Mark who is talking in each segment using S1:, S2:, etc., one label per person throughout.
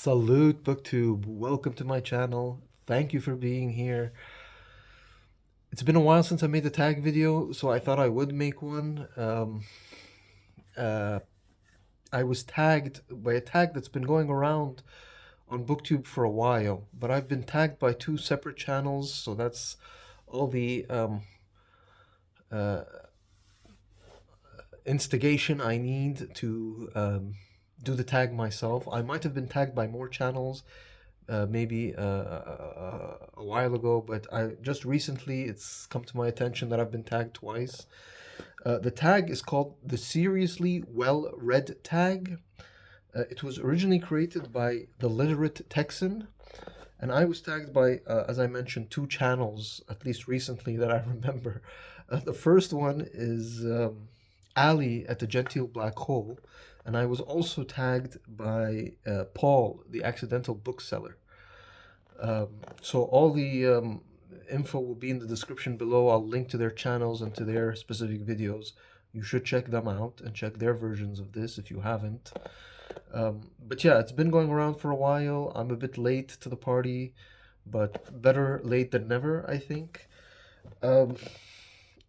S1: Salute BookTube. Welcome to my channel. Thank you for being here. It's been a while since I made the tag video, so I thought I would make one. Uh, I was tagged by a tag that's been going around on BookTube for a while, but I've been tagged by two separate channels, so that's all the uh, instigation I need to do the tag myself. I might have been tagged by more channels, maybe a while ago, but I just recently it's come to my attention that I've been tagged twice. The tag is called the Seriously Well Read tag. It was originally created by the literate Texan, and I was tagged by, as I mentioned, two channels, at least recently that I remember. The first one is Ali at the Genteel Black Hole, and I was also tagged by Paul, the accidental bookseller. So all the info will be in the description below. I'll link to their channels and to their specific videos. You should check them out and check their versions of this if you haven't. But yeah, it's been going around for a while. I'm a bit late to the party, but better late than never, I think. Um,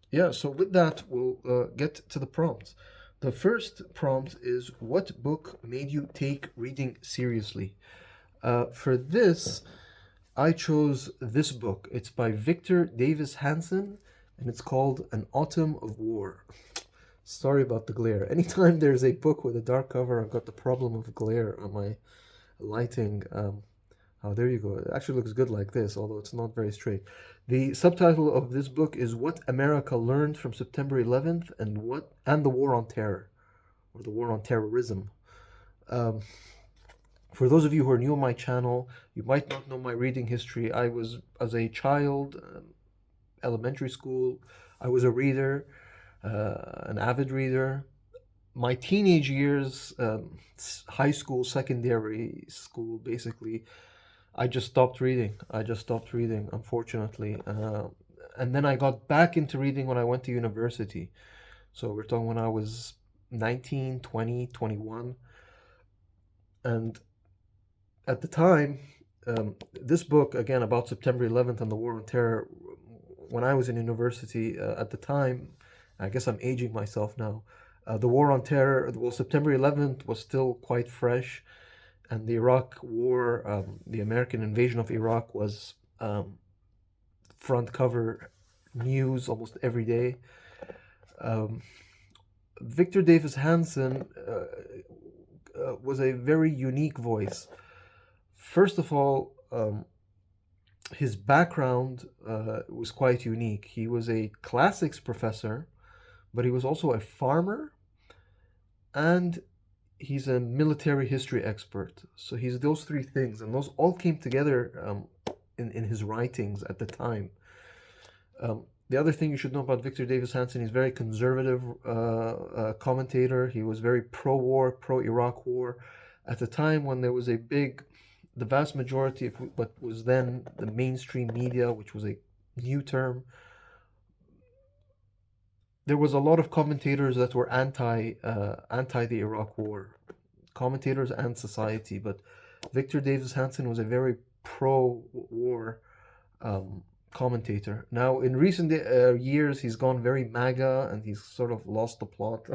S1: yeah, so with that, we'll get to the prompts. The first prompt is, what book made you take reading seriously? For this, I chose this book. It's by Victor Davis Hanson, and it's called An Autumn of War. Sorry about the glare. Anytime there's a book with a dark cover, I've got the problem of glare on my lighting. Oh, there you go. It actually looks good like this, although it's not very straight. The subtitle of this book is What America Learned from September 11th and the War on Terror, or the War on Terrorism. Um, for those of you who are new on my channel, you might not know my reading history. I was, as a child, elementary school, I was a reader, an avid reader. My teenage years, high school, secondary school, basically, I just stopped reading. I just stopped reading, unfortunately. And then I got back into reading when I went to university. So we're talking when I was 19, 20, 21. And at the time, this book, again, about September 11th and the War on Terror, when I was in university at the time, I guess I'm aging myself now. The War on Terror, well, September 11th was still quite fresh, and the Iraq War, the American invasion of Iraq, was front cover news almost every day. Um, Victor Davis Hanson was a very unique voice. First of all, his background was quite unique. He was a classics professor, but he was also a farmer, and he's a military history expert. So he's those three things, and those all came together in his writings at the time. The other thing you should know about Victor Davis Hanson, he's a very conservative commentator. He was very pro-war, pro-Iraq war. At the time when there was the vast majority of what was then the mainstream media, which was a new term, there was a lot of commentators that were anti the Iraq War, commentators and society. But Victor Davis Hanson was a very pro-war commentator. Now, in recent years, he's gone very MAGA and he's sort of lost the plot,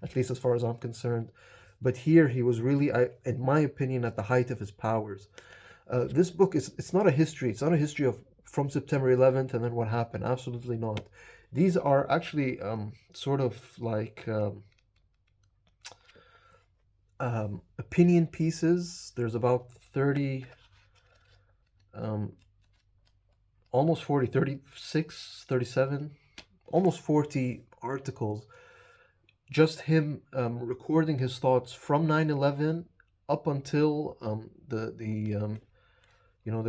S1: at least as far as I'm concerned. But here he was really, in my opinion, at the height of his powers. This book is, it's not a history. It's not a history of from September 11th and then what happened. Absolutely not. These are actually sort of like opinion pieces. There's about 30, um, almost 40, 36, 37, almost 40 articles. Just him recording his thoughts from 9/11 up until there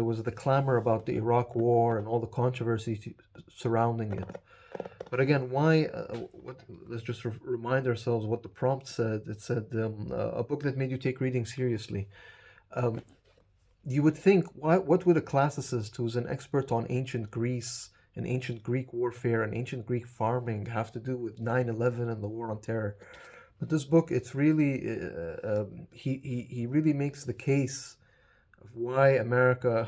S1: was the clamor about the Iraq War and all the controversy surrounding it. But again, why? Let's just remind ourselves what the prompt said. It said a book that made you take reading seriously. Um, you would think, what would a classicist who's an expert on ancient Greece and ancient Greek warfare and ancient Greek farming have to do with 9/11 and the War on Terror? But this book, it's really he really makes the case of why America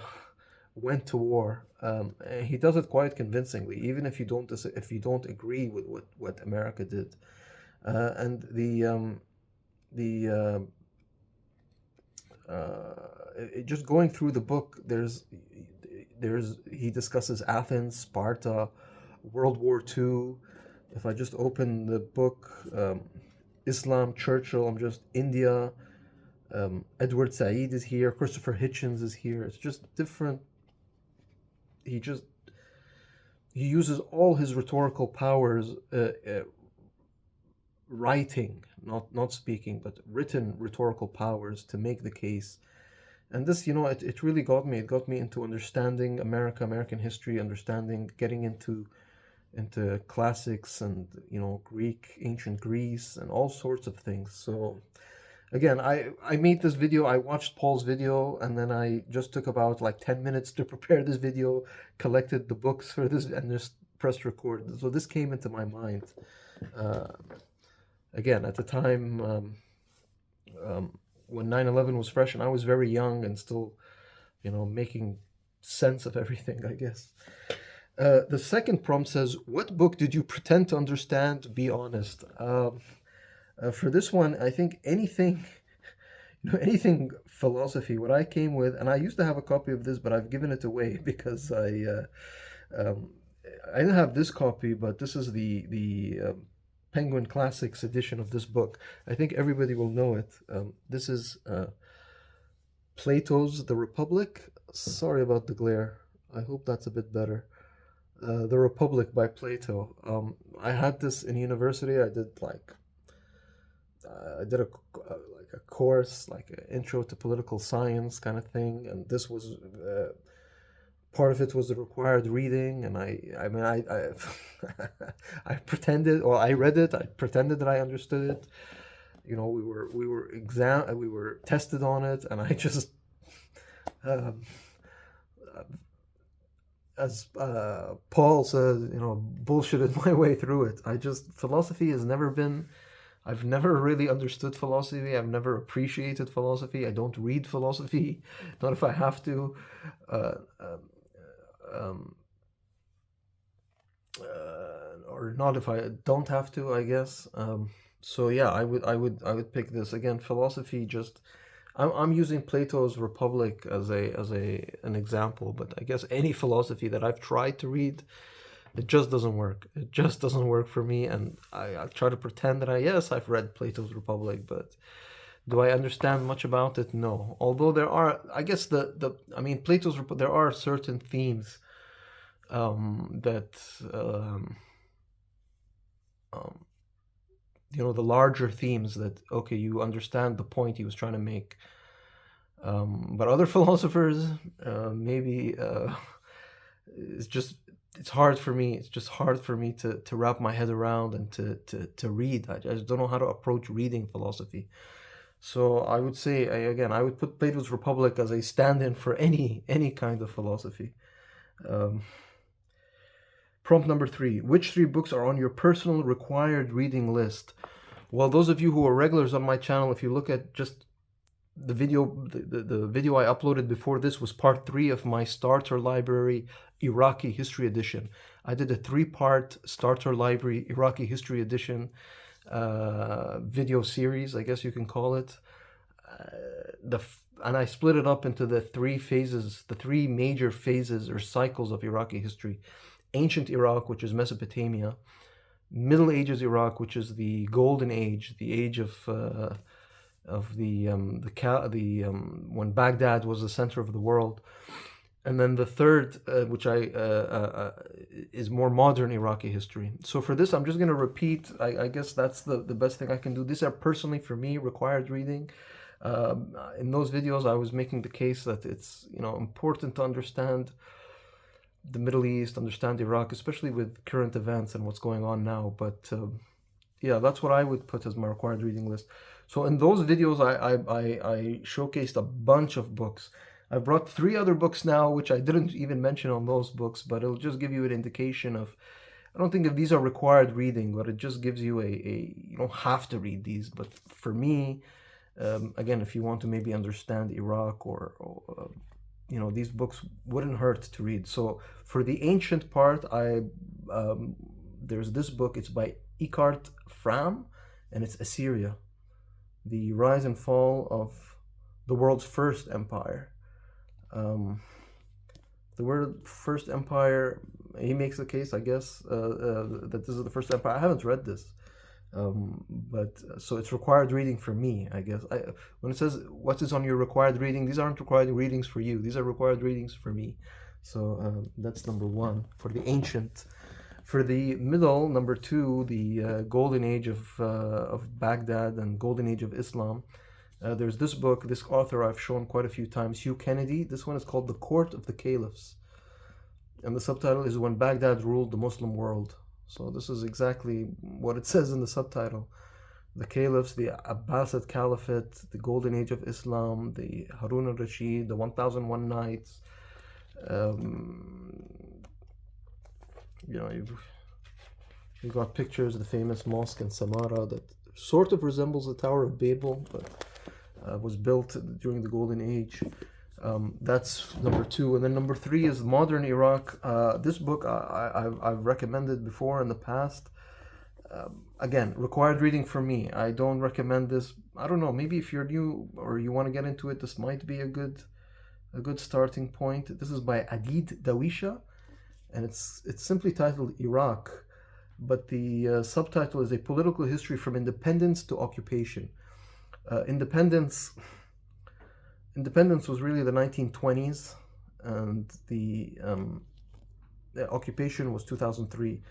S1: went to war. And he does it quite convincingly, even if you don't agree with what America did. And the just going through the book, there's he discusses Athens, Sparta, World War II. If I just open the book, Islam, Churchill, I'm just India. Edward Said is here. Christopher Hitchens is here. It's just different. He just he uses all his rhetorical powers, writing, not speaking, but written rhetorical powers to make the case. And this, it really got me. It got me into understanding America, American history, understanding, getting into classics and Greek, ancient Greece, and all sorts of things. So again, I made this video. I watched Paul's video, and then I just took about like 10 minutes to prepare this video, collected the books for this, and just pressed record. So this came into my mind. Uh, Again, at the time, when 9/11 was fresh, and I was very young and still, making sense of everything, I guess. The second prompt says, "What book did you pretend to understand? Be honest." For this one, I think anything, anything philosophy. What I came with, and I used to have a copy of this, but I've given it away because um, I didn't have this copy, but this is the Penguin Classics edition of this book. I think everybody will know it. This is Plato's The Republic. Sorry about the glare. I hope that's a bit better. The Republic by Plato. I had this in university. I did like a course, like an intro to political science kind of thing, and this was part of it was the required reading, and I mean, I pretended, or I read it. I pretended that I understood it. We were tested on it, and I just, um, as Paul says, bullshitted my way through it. Philosophy has never been. I've never really understood philosophy. I've never appreciated philosophy. I don't read philosophy, not if I have to. Uh, um, or not if I don't have to, I guess. So yeah, I would pick this again. Philosophy, just I'm using Plato's Republic as an example, but I guess any philosophy that I've tried to read, it just doesn't work. It just doesn't work for me, and I try to pretend that yes, I've read Plato's Republic, but do I understand much about it? No. Although there are, I guess I mean, there are certain themes that um, the larger themes that okay, you understand the point he was trying to make. But other philosophers, maybe it's just it's hard for me. It's just hard for me to wrap my head around and to read. I just don't know how to approach reading philosophy. So I would say again, I would put Plato's Republic as a stand-in for any kind of philosophy. Um, Prompt number 3: which 3 books are on your personal required reading list? Well, those of you who are regulars on my channel, if you look at just the video I uploaded before this was part 3 of my starter library Iraqi history edition. I did a 3-part starter library Iraqi history edition video series, I guess you can call it. And I split it up into the 3 major phases or cycles of Iraqi history. Ancient Iraq, which is Mesopotamia. Middle Ages Iraq, which is the Golden Age, the age of when Baghdad was the center of the world. And then the third, which is more modern Iraqi history. So for this, I'm just going to repeat. I guess that's the best thing I can do. These are personally for me required reading. In those videos, I was making the case that it's important to understand the Middle East, understand Iraq, especially with current events and what's going on now. But yeah, that's what I would put as my required reading list. So in those videos, I showcased a bunch of books. I brought 3 other books now, which I didn't even mention on those books, but it'll just give you an indication of, I don't think that these are required reading, but it just gives you you don't have to read these. But for me, Again, if you want to maybe understand Iraq or these books wouldn't hurt to read. So for the ancient part, there's this book. It's by Eckhart Fram, and it's Assyria, the rise and fall of the world's first empire. Um, the word first empire, he makes the case, I guess, that this is the first empire. I haven't read this, but so it's required reading for me, I guess. When it says what is on your required reading, these aren't required readings for you. These are required readings for me. So that's number one for the ancient. For the middle, number two, the golden age of Baghdad and golden age of Islam. There's this book, this author I've shown quite a few times, Hugh Kennedy. This one is called The Court of the Caliphs. And the subtitle is When Baghdad Ruled the Muslim World. So this is exactly what it says in the subtitle. The caliphs, the Abbasid Caliphate, the golden age of Islam, the Harun al-Rashid, the 1001 Nights. You've got pictures of the famous mosque in Samarra that sort of resembles the Tower of Babel, but was built during the Golden Age. That's number two. And then number three is Modern Iraq. This book I've recommended before in the past. Again, required reading for me. I don't recommend this. I don't know, maybe if you're new or you want to get into it, this might be a good starting point. This is by Adid Dawisha, and it's simply titled Iraq, but the subtitle is A Political History from Independence to Occupation. Independence was really the 1920s, and the occupation was 2003.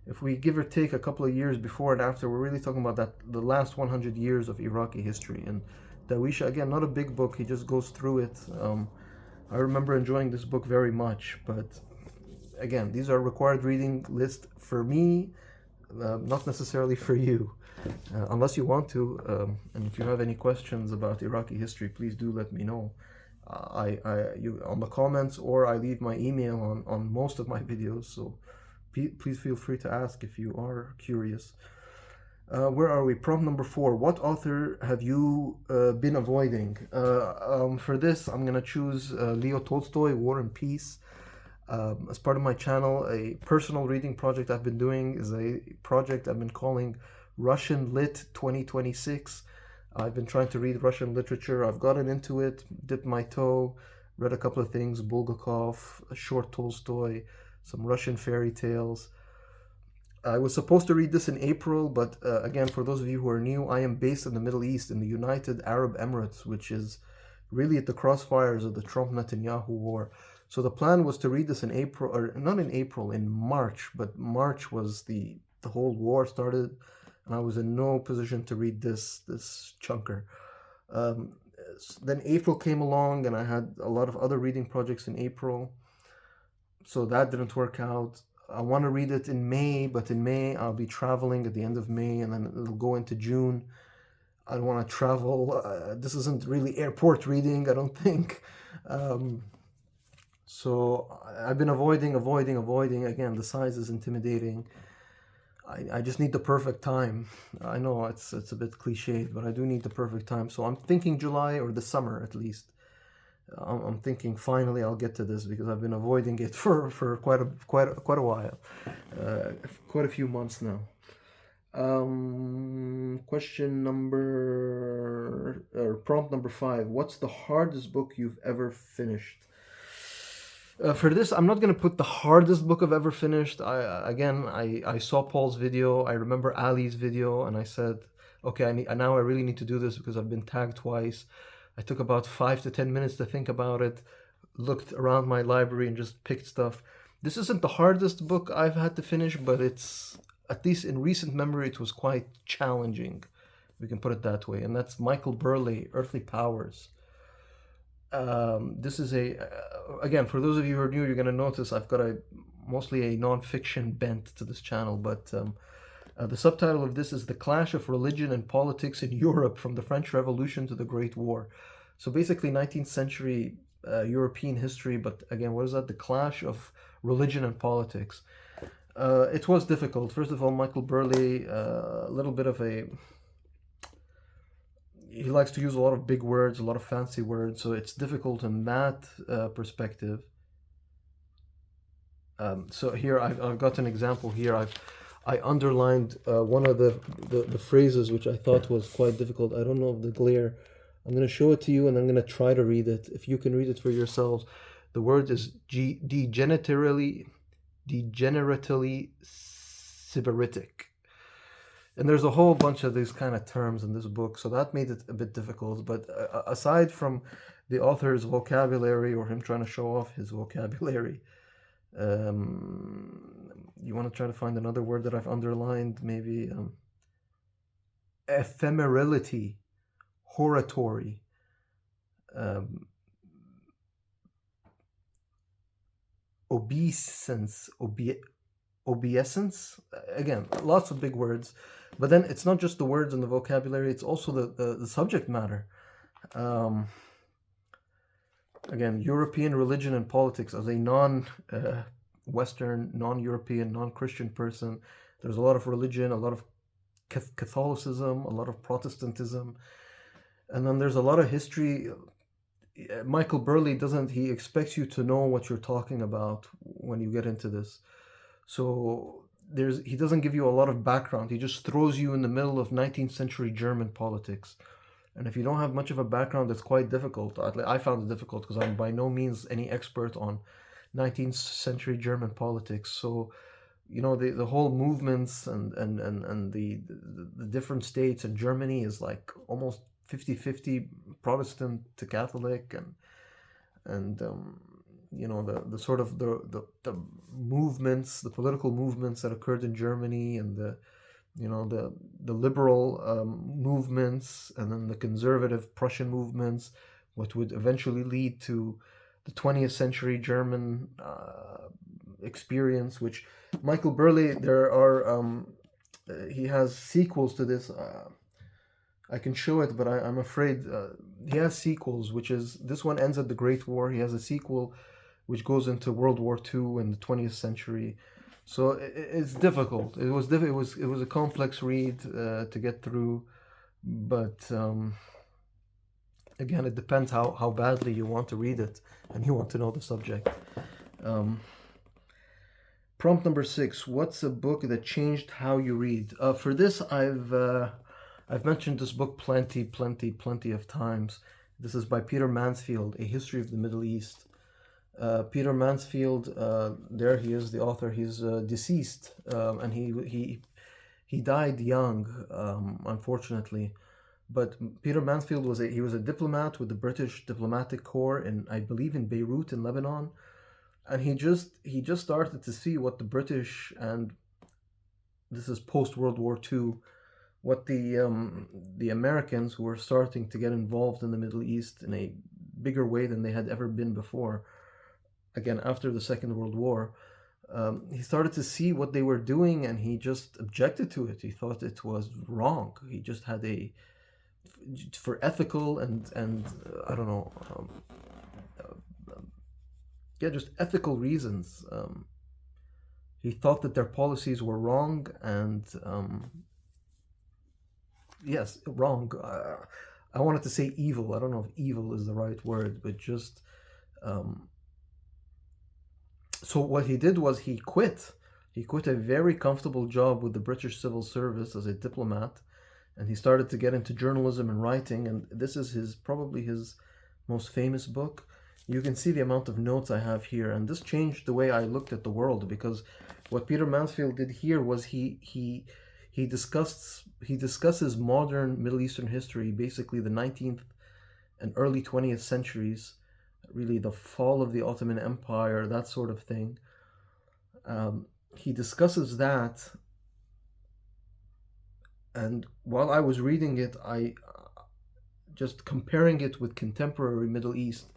S1: If we give or take a couple of years before and after, we're really talking about the last 100 years of Iraqi history. And Dawisha, again, not a big book, he just goes through it. I remember enjoying this book very much, but again, these are required reading list for me, not necessarily for you. Unless you want to, and if you have any questions about Iraqi history, please do let me know. You on the comments, or I leave my email on most of my videos, so please feel free to ask if you are curious. Where are we? Prompt number 4. What author have you been avoiding? For this, I'm going to choose Leo Tolstoy, War and Peace. As part of my channel, a personal reading project I've been doing is a project I've been calling Russian Lit 2026. I've been trying to read Russian literature. I've gotten into it, dipped my toe, read a couple of things, Bulgakov, a short Tolstoy, some Russian fairy tales. I was supposed to read this in April, but again, for those of you who are new, I am based in the Middle East, in the United Arab Emirates, which is really at the crossfires of the Trump-Netanyahu war. So the plan was to read this in April, or not in April, in March, but March was the whole war started, and I was in no position to read this chunker. Then April came along, and I had a lot of other reading projects in April, so that didn't work out. I want to read it in May, but in May I'll be traveling at the end of May, and then it'll go into June. I don't want to travel. This isn't really airport reading, I don't think. So I've been avoiding. Again, the size is intimidating. I just need the perfect time. I know it's a bit cliched, but I do need the perfect time. So I'm thinking July or the summer at least. I'm thinking finally I'll get to this, because I've been avoiding it for quite a while, quite a few months now. Question number, or prompt number 5. What's the hardest book you've ever finished? For this, I'm not going to put the hardest book I've ever finished. I saw Paul's video. I remember Ali's video, and I said, okay, now I really need to do this because I've been tagged twice. I took about 5 to 10 minutes to think about it, looked around my library and just picked stuff. This isn't the hardest book I've had to finish, but it's, at least in recent memory, it was quite challenging. We can put it that way. And that's Michael Burleigh, Earthly Powers. This is again, for those of you who are new, you're going to notice I've got mostly a non-fiction bent to this channel, but the subtitle of this is The Clash of Religion and Politics in Europe from the French Revolution to the Great War. So basically 19th century European history, but again, what is that? The clash of religion and politics. It was difficult. First of all, Michael Burleigh, a little bit of he likes to use a lot of big words, a lot of fancy words, so it's difficult in that perspective. So here I've got an example here. I underlined one of the phrases which I thought was quite difficult. I don't know if the glare. I'm going to show it to you and I'm going to try to read it. If you can read it for yourselves, the word is degeneratively sybaritic. And there's a whole bunch of these kind of terms in this book, so that made it a bit difficult. But aside from the author's vocabulary or him trying to show off his vocabulary, you want to try to find another word that I've underlined, maybe ephemerality, horatory, um, obeisance, obeisance. Again, lots of big words, but then it's not just the words and the vocabulary; it's also the subject matter. Um, Again, European religion and politics as a non-Western, non-European, non-Christian person. There's a lot of religion, a lot of Catholicism, a lot of Protestantism, and then there's a lot of history. Michael Burley doesn't, he expects you to know what you're talking about when you get into this. So he doesn't give you a lot of background. He just throws you in the middle of 19th century German politics. And if you don't have much of a background, it's quite difficult. I found it difficult because I'm by no means any expert on 19th century German politics. So, the whole movements and the different states in Germany is like almost 50-50 Protestant to Catholic, and the sort of the movements, the political movements that occurred in Germany, and the liberal movements, and then the conservative Prussian movements, what would eventually lead to the 20th century German experience, which Michael Burley, he has sequels to this. I can show it, but I'm afraid he has sequels, which is, this one ends at the Great War. He has a sequel which goes into World War II and the 20th century. So it's difficult. It was a complex read to get through, but again, it depends how badly you want to read it and you want to know the subject. Prompt number 6: what's a book that changed how you read? For this, I've mentioned this book plenty of times. This is by Peter Mansfield, A History of the Middle East. Peter Mansfield, there he is, the author. He's deceased, and he died young, unfortunately. But Peter Mansfield was a diplomat with the British Diplomatic Corps in, I believe, in Beirut in Lebanon, and he just started to see what the British, and this is post World War II, what the Americans, who were starting to get involved in the Middle East in a bigger way than they had ever been before. Again, after the Second World War, he started to see what they were doing, and he just objected to it. He thought it was wrong. He just had for ethical and I don't know, just ethical reasons. He thought that their policies were wrong, and yes, wrong. I wanted to say evil. I don't know if evil is the right word, but just. So what he did was he quit. He quit a very comfortable job with the British Civil Service as a diplomat, and he started to get into journalism and writing. And this is probably his most famous book. You can see the amount of notes I have here, and this changed the way I looked at the world, because what Peter Mansfield did here was he discusses modern Middle Eastern history, basically the 19th and early 20th centuries, really the fall of the Ottoman Empire, that sort of thing. He discusses that, and while I was reading it, I just comparing it with contemporary Middle East.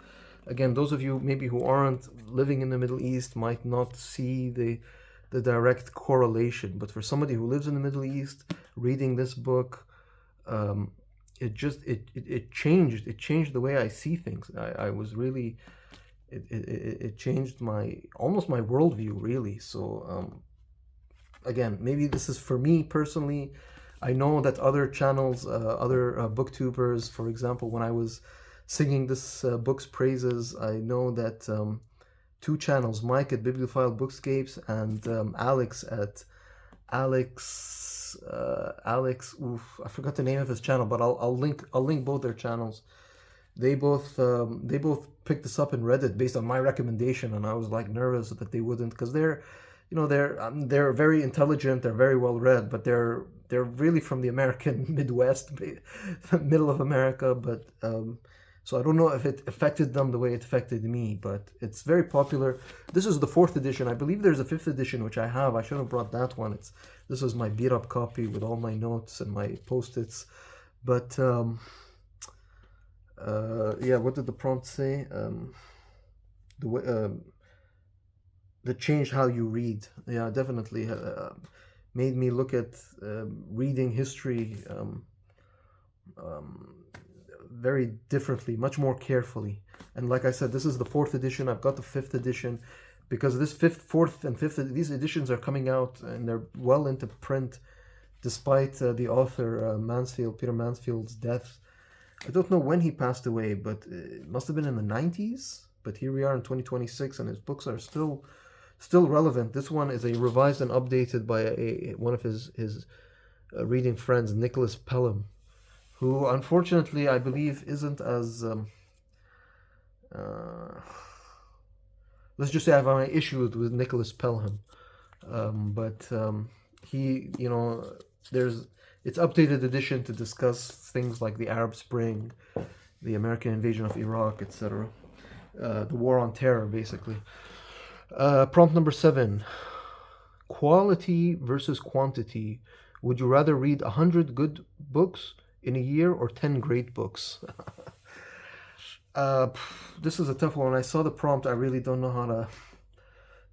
S1: Again, those of you maybe who aren't living in the Middle East might not see the direct correlation, but for somebody who lives in the Middle East, reading this book, it changed the way I see things. I was really, it changed almost my worldview, really. So again, maybe this is for me personally. I know that other channels, other booktubers, for example, when I was singing this book's praises, I know that two channels, Mike at Bibliophile Bookscapes and Alex, oof, I forgot the name of his channel, but I'll link both their channels. They both picked this up and read it based on my recommendation, and I was like nervous that they wouldn't, because they're very intelligent, they're very well read, but they're really from the American Midwest, middle of America, but so I don't know if it affected them the way it affected me, but it's very popular. This is the fourth edition. I believe there's a fifth edition which I have. I should have brought that one. This is my beat up copy with all my notes and my post-its, but. Yeah, what did the prompt say? The way that changed how you read. Yeah, definitely made me look at reading history um, very differently, much more carefully. And like I said, this is the fourth edition. I've got the fifth edition because this fourth, and fifth, these editions are coming out and they're well into print, despite the author Peter Mansfield's death. I don't know when he passed away, but it must have been in the 90s. But here we are in 2026, and his books are still relevant. This one is a revised and updated by one of his reading friends, Nicholas Pelham, who unfortunately I believe isn't as let's just say I have my issues with Nicholas Pelham, but he, there's it's updated edition to discuss things like the Arab Spring, the American invasion of Iraq, etc. The war on terror, basically. Prompt number 7. Quality versus quantity. Would you rather read 100 good books in a year or 10 great books? This is a tough one. When I saw the prompt, I really don't know how to...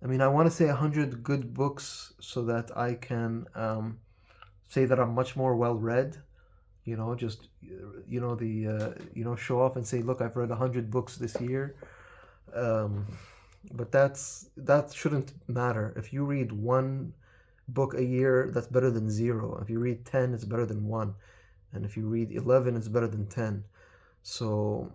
S1: I want to say 100 good books so that I can... say that I'm much more well read, show off and say, look, I've read 100 books this year. But that shouldn't matter. If you read one book a year, that's better than 0. If you read 10, it's better than 1. And if you read 11, it's better than 10. So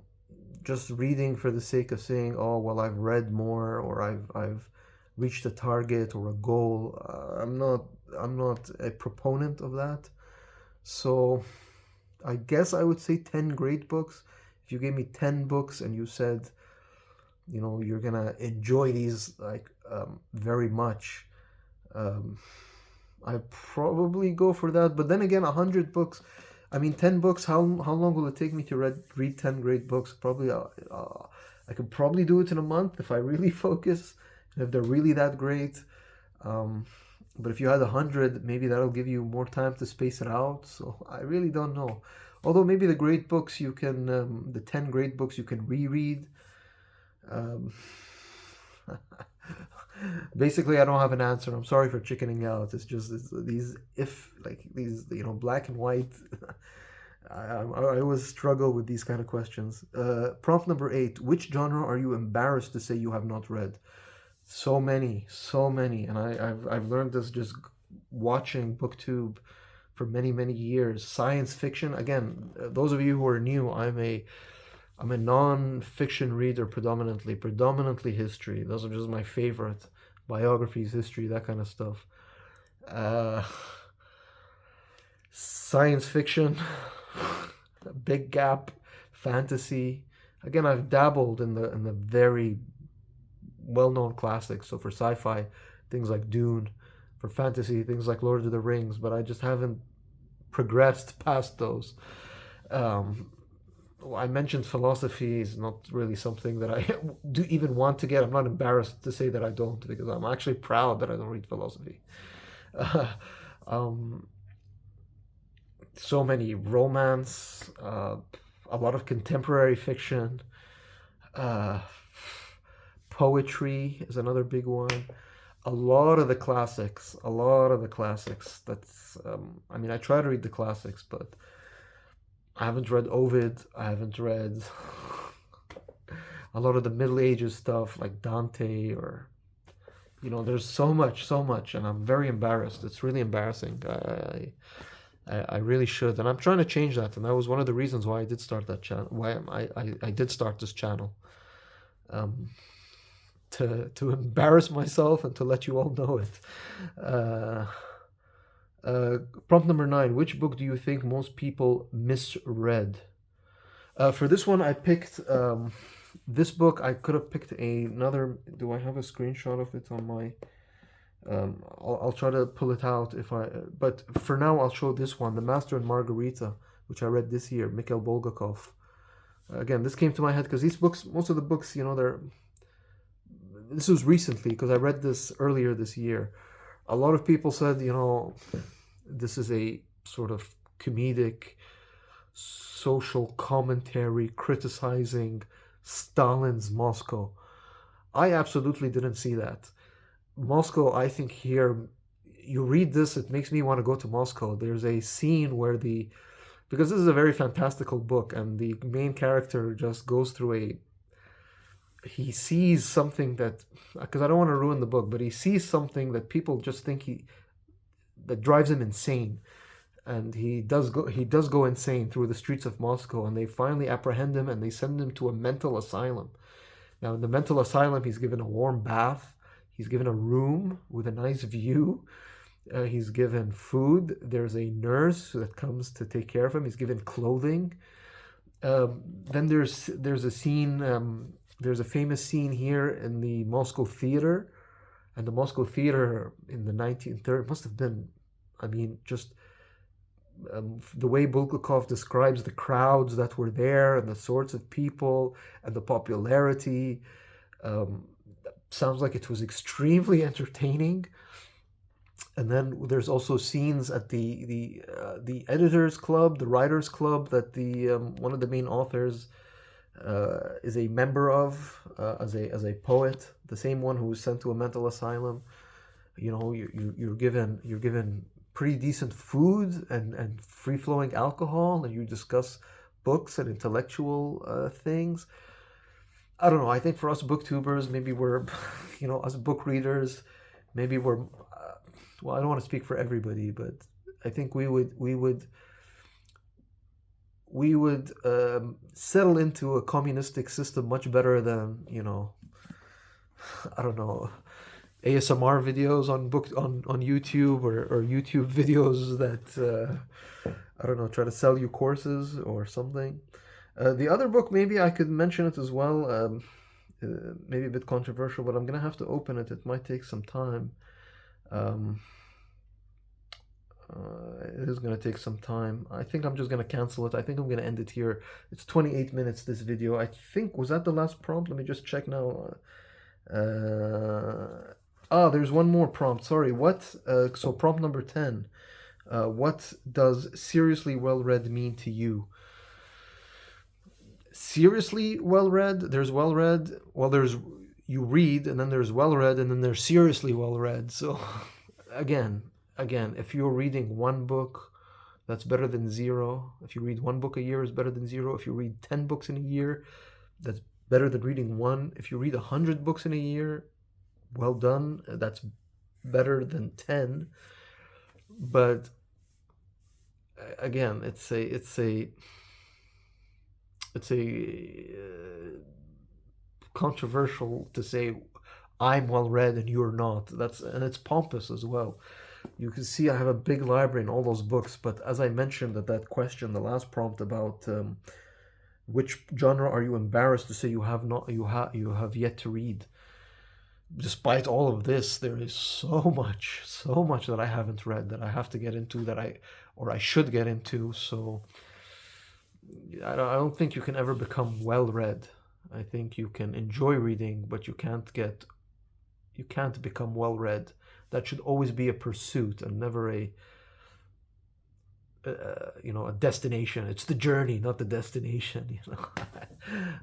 S1: just reading for the sake of saying, oh, well, I've read more, or I've reached a target or a goal, I'm not a proponent of that. So I guess I would say 10 great books. If you gave me 10 books and you said, you're gonna enjoy these very much, I'd probably go for that. But then again, 100 books, 10 books, how long will it take me to read 10 great books? Probably I could probably do it in a month if I really focus, if they're really that great. But if you had 100, maybe that'll give you more time to space it out. So I really don't know. Although maybe the great books you can, the 10 great books you can reread. Basically, I don't have an answer. I'm sorry for chickening out. It's just these black and white. I always struggle with these kind of questions. Prompt number 8. Which genre are you embarrassed to say you have not read? So many, and I've learned this just watching BookTube for many years. Science fiction, again, those of you who are new, I'm a non-fiction reader predominantly history. Those are just my favorite biographies, history, that kind of stuff. Science fiction, big gap. Fantasy, again, I've dabbled in the very well-known classics. So for sci-fi, things like Dune. For fantasy, things like Lord of the Rings. But I just haven't progressed past those. I mentioned philosophy is not really something that I do even want to get. I'm not embarrassed to say that I don't, because I'm actually proud that I don't read philosophy. So many romance, a lot of contemporary fiction, poetry is another big one. A lot of the classics. That's, I try to read the classics, but I haven't read Ovid. I haven't read a lot of the Middle Ages stuff like Dante, or, there's so much, and I'm very embarrassed. It's really embarrassing. I really should, and I'm trying to change that. And that was one of the reasons why I did start that channel. Why I did start this channel, um, to embarrass myself and to let you all know it. Uh, uh, Prompt number 9: which book do you think most people misread? For this one, I picked this book. I could have picked another. Do I have a screenshot of it on my? I'll try to pull it out if I. But for now, I'll show this one, The Master and Margarita, which I read this year, Mikhail Bulgakov. Again, this came to my head because these books, most of the books, they're. This was recently because I read this earlier this year. A lot of people said, this is a sort of comedic social commentary criticizing Stalin's Moscow. I absolutely didn't see that. Moscow, I think here, you read this, it makes me want to go to Moscow. There's a scene where because this is a very fantastical book, and the main character just goes through he sees something because I don't want to ruin the book, but he sees something that people just think that drives him insane. And he does go insane through the streets of Moscow, and they finally apprehend him and they send him to a mental asylum. Now, in the mental asylum, he's given a warm bath, he's given a room with a nice view, he's given food. There's a nurse that comes to take care of him. He's given clothing. Then there's a scene. There's a famous scene here in the Moscow theater, and the Moscow theater in the 1930s must have been, I mean, just the way Bulgakov describes the crowds that were there and the sorts of people and the popularity, um, sounds like it was extremely entertaining. And then there's also scenes at the editors club, the writers club, that the one of the main authors is a member of, as a poet, the same one who was sent to a mental asylum. You're given pretty decent food and free flowing alcohol, and you discuss books and intellectual things. I don't know. I think for us booktubers, maybe we're, us book readers, maybe we're. Well, I don't want to speak for everybody, but I think we would settle into a communistic system much better than I don't know, ASMR videos on YouTube, or YouTube videos that I don't know, try to sell you courses or something. The other book, maybe I could mention it as well. Maybe a bit controversial, but I'm gonna have to open it. It might take some time. Um, it is going to take some time. I think I'm just going to cancel it. I think I'm going to end it here. It's 28 minutes, this video. I think, was that the last prompt? Let me just check now. There's one more prompt. Sorry. So prompt number 10. What does seriously well read mean to you? Seriously well read? There's well read. Well, there's you read, and then there's well read, and then there's seriously well read. So again, if you're reading one book, that's better than zero. If you read one book a year, is better than zero. If you read 10 books in a year, that's better than reading one. If you read 100 books in a year, well done. That's better than 10. But again, it's a controversial to say I'm well read and you're not. And it's pompous as well. You can see I have a big library in all those books, but as I mentioned at that question, the last prompt about which genre are you embarrassed to say you have yet to read? Despite all of this, there is so much that I haven't read, that I have to get into, or I should get into. So I don't think you can ever become well read. I think you can enjoy reading, but you can't become well read. That should always be a pursuit and never a destination. It's the journey, not the destination.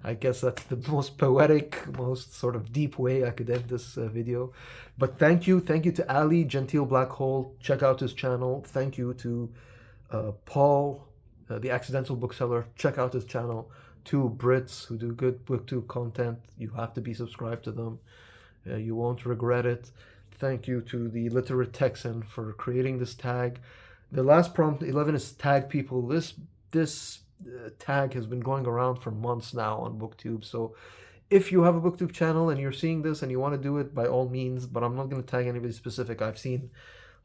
S1: I guess that's the most poetic, most sort of deep way I could end this video. But thank you to Ali Gentile Black Hole. Check out his channel. Thank you to Paul, the Accidental Bookseller. Check out his channel. Two Brits who do good booktube content. You have to be subscribed to them. You won't regret it. Thank you to the Literate Texan for creating this tag. The last prompt 11 is tag people. This tag has been going around for months now on BookTube. So if you have a BookTube channel and you're seeing this and you want to do it, by all means. But I'm not going to tag anybody specific. I've seen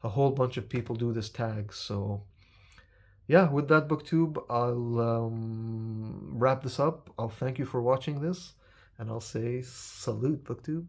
S1: a whole bunch of people do this tag. So yeah, with that, BookTube, I'll wrap this up. I'll thank you for watching this, and I'll say salute, BookTube.